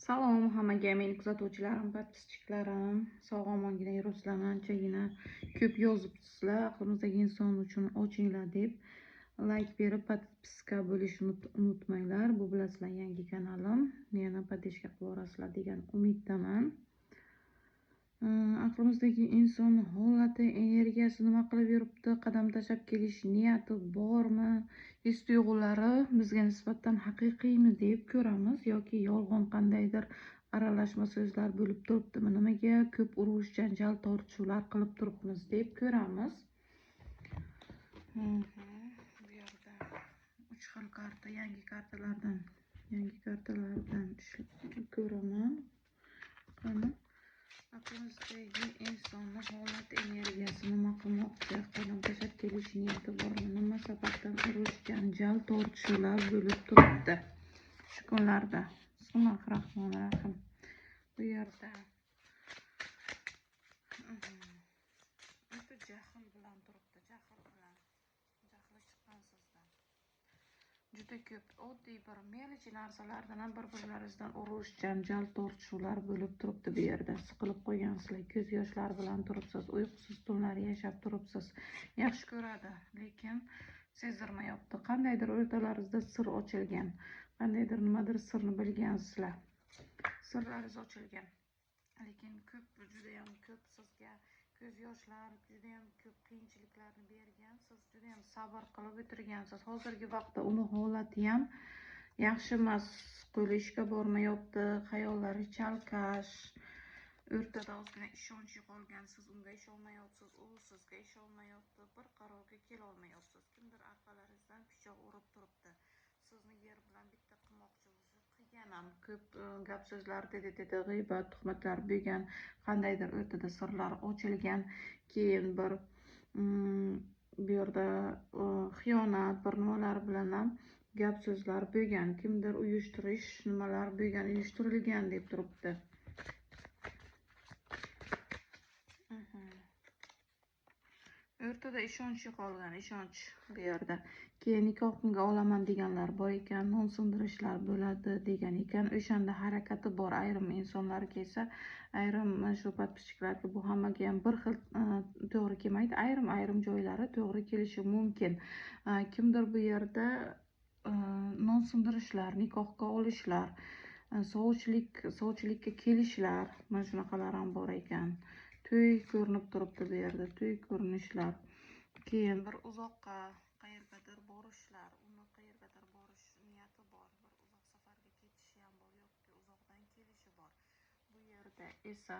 Salom hammaga, meni kuzatuvchilarim, podpischiklarim, sog'-omongina yuribsizlar. Anchagina ko'p yozibsizlar, aqlimizdagi inson uchun ochinglar deb. Like berib, podpiska bo'lishni unutmanglar. Bu bilasizlar yangi kanalim. Yana podpishka qilib borasizlar degan umiddaman. Aqlimizdagi inson holati, energiyasi nima qilib yuribdi, qadam tashlab kelish niyati bormi, his-tuyg'ulari bizga nisbatan haqiqiymi deb ko'ramiz yoki yolg'on qandaydir aralashma so'zlar bo'lib turibdimi, nimaga ko'p urush, janjal, tortishuvlar qilib turibmiz deb ko'ramiz. Bu yerda 3 xil karta, yangi kartalardan ko'raman. Qani aqlimizdagi insonni holati, energiyasi nima qilmoqchi, qadam tashlab kelish niyati bormi, nima sababdan urush, janjal, tortishuvlar bo'lib turibdi shu kunlarda. Bismillahir-rohmanir-rohim. Bu yerda jahl bilan turibdi, jahli chiqqan sizdan. Juda ko'p oddiy bir melichi narsalardan ham bir-birlaringizdan urush, janjal, tortishuvlar bo'lib turibdi. Bu yerda siqilib qo'ygansizlar, ko'z yoshlar bilan turibsiz, uyqusiz tunlar yashab turibsiz. Yaxshi ko'radi, lekin sezdirmayapti. Qandaydir o'rtalaringizda sir ochilgan, qandaydir nimadir sirni bilgansizlar, sirlaringiz ochilgan, lekin juda ham ko'p sizga ko'z yoshlar, juda ham ko'p qiyinchiliklarni bergan, siz juda ham sabr qilib o'tirgansiz. Hozirgi vaqtda uni holati ham yaxshi emas, qo'li ishga bormayapti, xayollari chalkash, o'rtada ozgina ishonch yo'qolgan, siz unga ishonmayapsiz, u sizga ishonmayapti, bir qarorga kela olmayapsiz. Kimdir orqalaringizdan pichoq urib turibdi, sizni yer bilan bitta qilmoqchi, qilgan ham ko'p gap so'zlar, g'iybat, tuhmatlar bo'lgan, qandaydir o'rtada sirlar ochilgan, keyin bir bu yerda xiyonat, bir nimalar bilan ham gap so'zlar bo'lgan, kimdir uyushtirish nimalar bo'lgan, uyushtirilgan deb turibdi. O'rtada ishonch yo'qolgan, ishonch bu yerda. Keyin nikohimga olaman deganlar bor ekan, non sindirishlar bo'ladi degan ekan. O'shanda harakati bor ayrim insonlarga esa, ayrim shu podpischilarga bu hammaga ham bir xil to'g'ri kelmaydi. Ayrim joylari to'g'ri kelishi mumkin. Kimdir bu yerda non sindirishlar, nikohga olishlar, sovchilikka kelishlar, mana shunaqalar ham bor ekan. To'y ko'rinib turibdi bu yerda, to'y ko'rinishlar. Keyin bir uzoqqa qayergadir borishlar, uni qayergadir borish niyati bor, bir uzoq safarga ketishi ham bor yoki uzoqdan kelishi bor. Bu yerda esa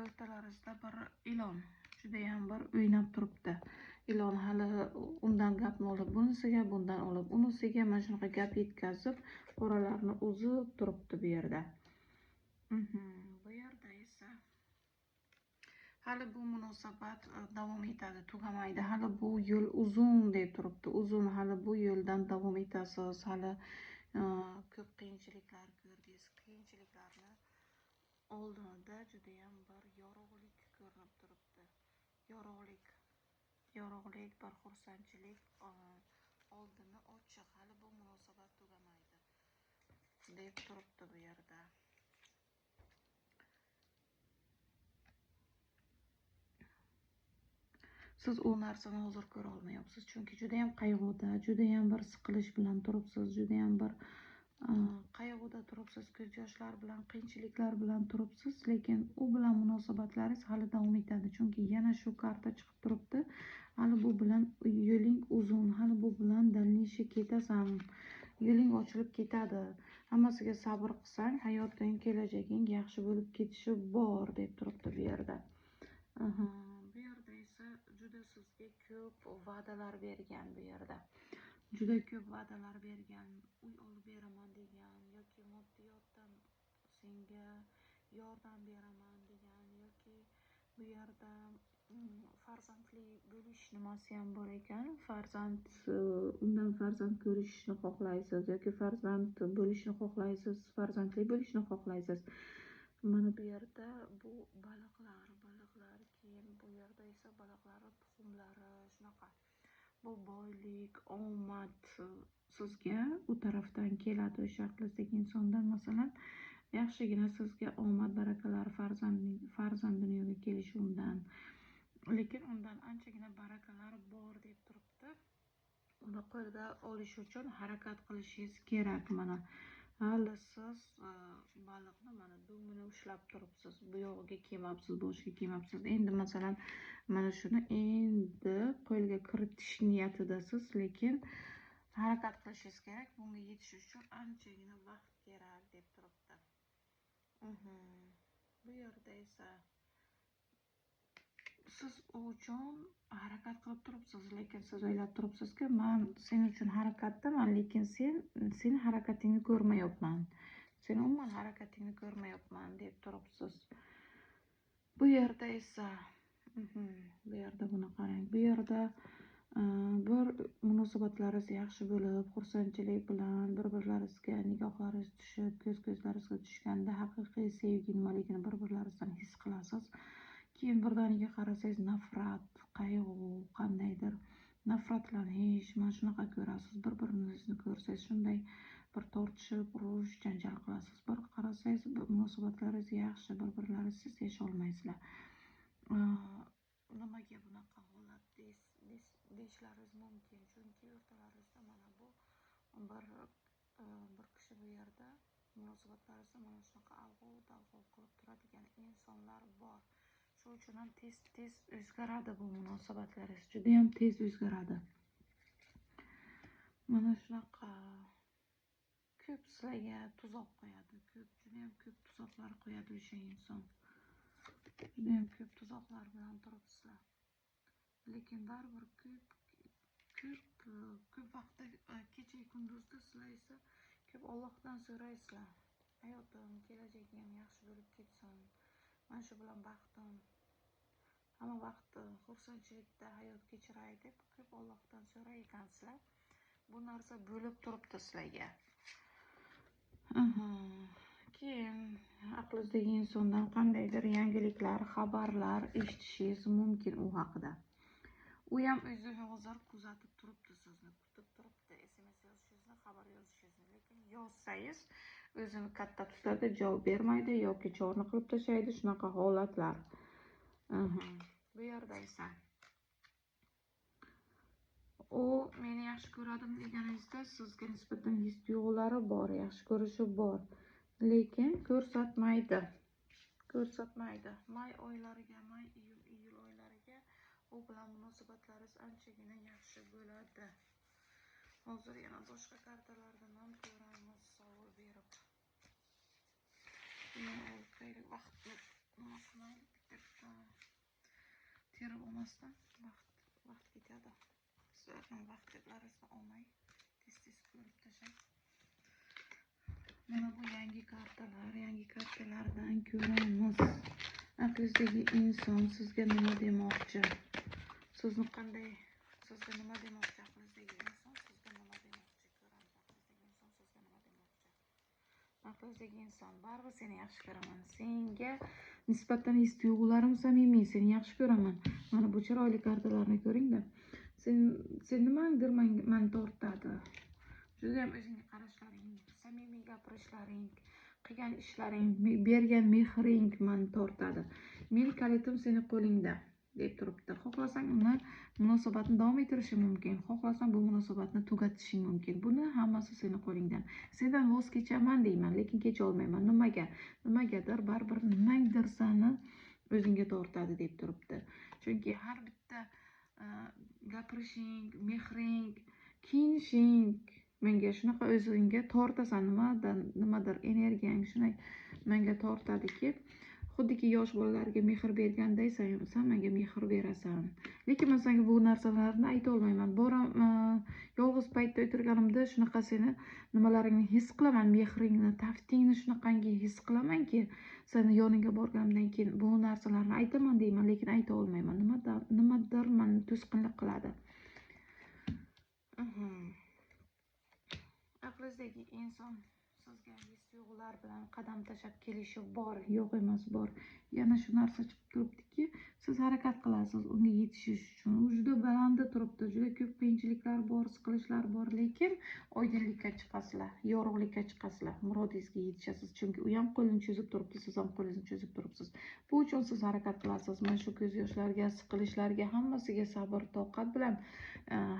o'rtalaringizda bir ilon juda ham bir o'ynab turibdi. Ilon hali undan gapni olib bunisiga, bundan olib unisiga, mana shunaqa gap yetkazib, oralarni uzib turibdi bu yerda. Bu yerda esa hali bu munosabat davom etadi, tugamaydi. Hali bu yo'l uzun deb turibdi. Uzun, hali bu yo'ldan davom etasiz. Hali ko'p qiyinchiliklar ko'rdingiz. Qiyinchiliklarni oldinda juda ham bir yorug'lik ko'rinib turibdi. Yorug'lik, bir xursandchilik oldini ochiq. Hali bu munosabat tugamaydi deb turibdi bu yerda. Siz u narsani hozir ko'ra olmayapsiz, chunki juda ham qayg'uda, juda ham bir siqilish bilan turibsiz, juda ham bir qayg'uda turibsiz, ko'z yoshlar bilan, qiyinchiliklar bilan turibsiz, lekin u bilan munosabatlaringiz hali davom etadi, chunki yana shu karta chiqib turibdi. Hali bu bilan yo'ling uzun, hali bu bilan dальнейший ketasan, yo'ling ochilib ketadi. Hammasiga sabr qilsang, hayotning, kelajaging yaxshi bo'lib ketishi bor deb turibdi bu yerda. Bu yerda esa juda sizga ko'p va'dalar bergan, bu yerda juda ko'p va'dalar bergan, uy olib beraman degan, yoki moddiyotdan senga yordam beraman degan, yoki bu yerda farzandli bo'lish nimasi ham bor ekan. Undan farzand ko'rishni xohlaysiz yoki farzand bo'lishni xohlaysiz, farzandli bo'lishni xohlaysiz. Mana bu yerda bu baliqlar, keyin bu yerda esa baliqlar tuxumlari shunaqa bu boylik, omad sizga u tarafdan keladi. O'sha aqlingizdagi insondan masalan yaxshigina sizga omad barakalar, farzand dunyoga kelishuvidan, lekin undan anchagina barakalar bor deb turibdi. Uni qo'lga olish uchun harakat qilishingiz kerak. Mana hali siz baliqni mana dumini ushlab turibsiz, bu yog'iga kelmabsiz, boshiga kelmabsiz. Endi masalan mana shuni endi qo'lga kiritish niyatidasiz, lekin harakat qilishingiz kerak. Bunga yetish uchun anchagina vaqt kerak deb turibdi. Bu yerda esa siz u uchun harakat qilib turibsiz, lekin siz o'ylab turibsizki, men sen uchun harakatdaman, lekin sen harakatingni ko'rmayapman. Sen umuman harakatingni ko'rmayapman deb turibsiz. Bu yerda esa bu yerda buni qarang. Bu yerda bir munosabatlaringiz yaxshi bo'lib, xursandchilik bilan bir-birlaringizga nigohlaringiz tushib, ko'z-ko'zlaringizga tushganda haqiqiy sevgi nimaligini bir-birlaringizdan his qilasiz. Keyin birdaniga qarasangiz nafrat, qayg'u, qandaydir nafratlanish, mana shunaqa ko'rasiz. Bir-biringizni ko'rsangiz shunday bir tortishib, urush, janjal qilasiz. Bir qarasangiz munosabatlaringiz yaxshi, bir-birlaringizsiz yasholmaysizlar. Nimaga bunaqa holat deyishlaringiz mumkin, chunki o'rtalaringizda mana bu bir kishi bu yerda munosabatlaringizda mana shunaqa ag'u-dag'u qilib turadigan insonlar bor. Shu uchun ham tez o'zgaradi bu munosabatlaringiz, juda ham tez o'zgaradi. Mana shunaqa ko'p sizlarga tuzoq qo'yadi, juda ham ko'p tuzoqlar qo'yadi o'sha inson. Juda ham ko'p tuzoqlar bilan turibsizlar. Lekin baribir ko'p vaqtda kecha kunduzda sizlar esa ko'p Allohdan so'raysizlar. Hayotim, kelajagim yaxshi bo'lib ketsin. Mana shu bilan baxtim hamma vaqt xursandchilikda hayot kechiray deb ko'p Allohdan so'rar ekansizlar. Bu narsa bo'lib turibdi sizlarga. Keyin aqlingizdagi insondan qandaydir yangiliklar, xabarlar eshitishingiz mumkin u haqida. U ham o'zini hozir kuzatib turibdi, sizni kutib turibdi, SMS yozishingizni, xabar yozishingizni. Lekin yozsangiz o'zini katta tutadi, javob bermaydi yoki chorni qilib tashlaydi. Shunaqa holatlar. Bu yerda esa u meni yaxshi ko'radim deganingizda sizga nisbatan his-tuyg'ulari bor, yaxshi ko'rishi bor, lekin ko'rsatmaydi. May oylariga, iyul oylariga u bilan munosabatlaringiz anchagina yaxshi bo'ladi. Hozir yana boshqa kartalardan ham ko'ramiz, savol berib. Vaqtni nima qilaylik, bitta terib olmasdan vaqt ketadi. Sizlarning vaqtlaringizni olmay tez ko'rib tashlang. Mana bu yangi kartalardan ko'ramiz. Aqlingizdagi inson sizga nima demoqchi? Sizga nima demoqchi? Aqlingizdagi inson sizga nima demoqchi? Ko'ramiz. Aqlingizdagi inson baribir seni yaxshi ko'raman. Senga nisbatan his-tuyg'ularim samimiy, seni yaxshi ko'raman. Mana bu chiroyli kartalarni ko'ring-da. Sen nimangdir meni tortadi. Juda ham o'zingga qarashlaring, samimiy gapirishlaring, qilgan ishlaring, bergan mehring meni tortadi. Men kalitim seni qo'lingda deb turibdi. Xohlasang uni munosabatni davom ettirishing mumkin, xohlasang bu munosabatni tugatishing mumkin. Buni hammasi seni qo'lingdan. Sendan voz kechaman deyman, lekin kecha olmayman. Nimagadir baribir nimangdir seni o'zingga tortadi deb turibdi. Chunki har bitta gapirishing, mehring, kiyinishing menga shunaqa o'zingga tortasan, nimadir energiyang shunday menga tortadiki, xuddiki yosh bolalarga mehr berganday sen menga mehr berasan. Lekin men senga bu narsalarni ayta olmayman. Yolg'iz paytda o'tirganimda shunaqa seni nimalaringni his qilaman, mehringni, taftingni shunaqangi his qilamanki, seni yoningga borganimdan keyin bu narsalarni aytaman deyman, lekin ayta olmayman. Nimadir meni to'sqinlik qiladi. Aqlingizdagi inson sizga his-tuyg'ular bilan qadam tashlab kelishi bor, yo'q emas, bor. Yana shu narsa chiqib turibdiki, siz harakat qilasiz unga yetishish uchun. U juda balanda turibdi, juda ko'p qiyinchiliklar bor, siqilishlar bor, lekin oydinlikka chiqasizlar, yorug'likka chiqasizlar, murodingizga yetishasiz. Chunki u ham qo'lini cho'zib turibdi, siz ham qo'lingizni cho'zib turibsiz. Bu uchun siz harakat qilasiz. Mana shu ko'z yoshlarga, siqilishlarga hammasiga sabr, toqat bilan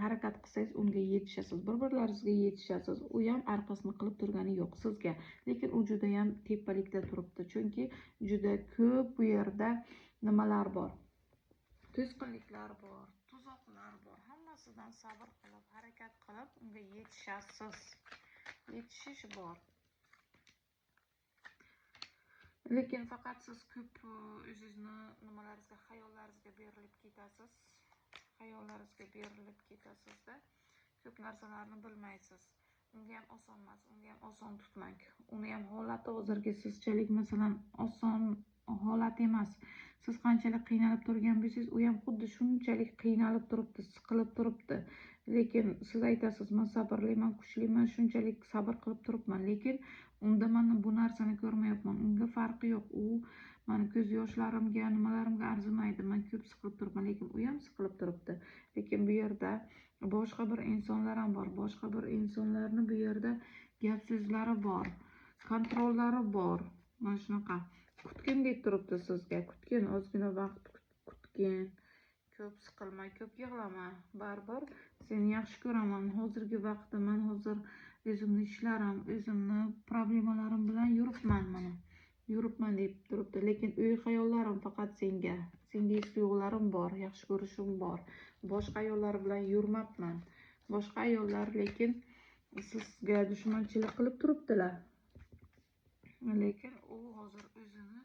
harakat qilsangiz unga yetishasiz, bir-birlaringizga yetishasiz. U ham orqasini qilib turgani yo'q sizga, lekin u juda ham tepalikda turibdi, chunki juda ko'p bu yerda nimalar bor, to'sqinliklar bor, tuzoqlar bor. Hammasidan sabr qilib, harakat qilib unga yetishasiz. Yetishish bor. Lekin faqat siz ko'p o'zingizni nimalaringizga, xayollaringizga berilib ketasiz. Xayollaringizga berilib ketasizda, ko'p narsalarni bilmaysiz. Unga ham oson emas, unga ham oson tutmang. Uni ham holati hozirgi sizchalik masalan oson holat emas. Siz qanchalik qiynalib turgan bo'lsangiz, u ham xuddi shunchalik qiynalib turibdi, siqilib turibdi. Lekin siz aytasiz, men sabrliman, kuchliman, shunchalik sabr qilib turibman, lekin unda men bu narsani ko'rmayapman. Unga farqi yo'q. U mani ko'z yoshlarimga, nimalarimga arzimaydi. Men ko'p siqilib turibman, lekin u ham siqilib turibdi. Lekin bu yerda boshqa bir insonlar ham bor. Boshqa bir insonlarni bu yerda gap so'zlari bor, kontrollari bor. Mana shunaqa kutgin deb turibdi sizga. Kutgin, ozgina vaqt kutgin. Ko'p siqilma, ko'p yig'lama. Baribir seni yaxshi ko'raman. Hozirgi vaqtda men hozir o'zimni ishlarim, o'zimni problemalarim bilan yuribman deb turibdi. Lekin uy xayollarim faqat senga. Senga his-tuyg'ularim bor, yaxshi ko'rishim bor. Boshqa ayollar bilan yurmabman. Boshqa ayollar lekin sizga dushmanchilik qilib turibdilar. Lekin u hozir o'zini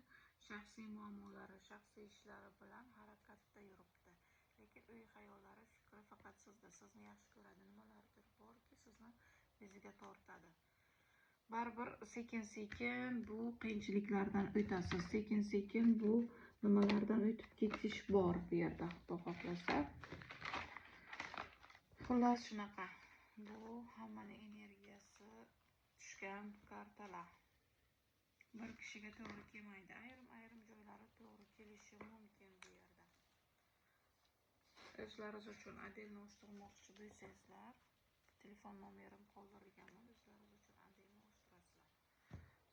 shaxsiy muammolari, shaxsiy ishlari bilan harakatda yuribdi. Lekin uy xayollari, fikri faqat sizda. Sizni yaxshi ko'radi. Nimalardir borki, sizni o'ziga tortadi. Baribir sekin-sekin bu qiyinchiliklardan o'tasiz. Sekin-sekin bu nimalardan o'tib ketish bor bu yerda, Xudo xohlasa. Xullas shunaqa. Bu hammani energiyasi tushgan kartalar. Bir kishiga to'g'ri kelmaydi. Ayrim joylari to'g'ri kelishi mumkin bu yerda. O'zlaringiz uchun adelni o'shtirmoqchi bo'lsangizlar, telefon nomerim qoldirganman. O'zlaringiz uchun adelni o'shtirasizlar.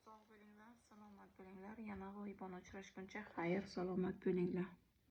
Sog' bo'linglar, salomat bo'linglar. Yana g'oyibona uchrashguncha xayr, salomat bo'linglar.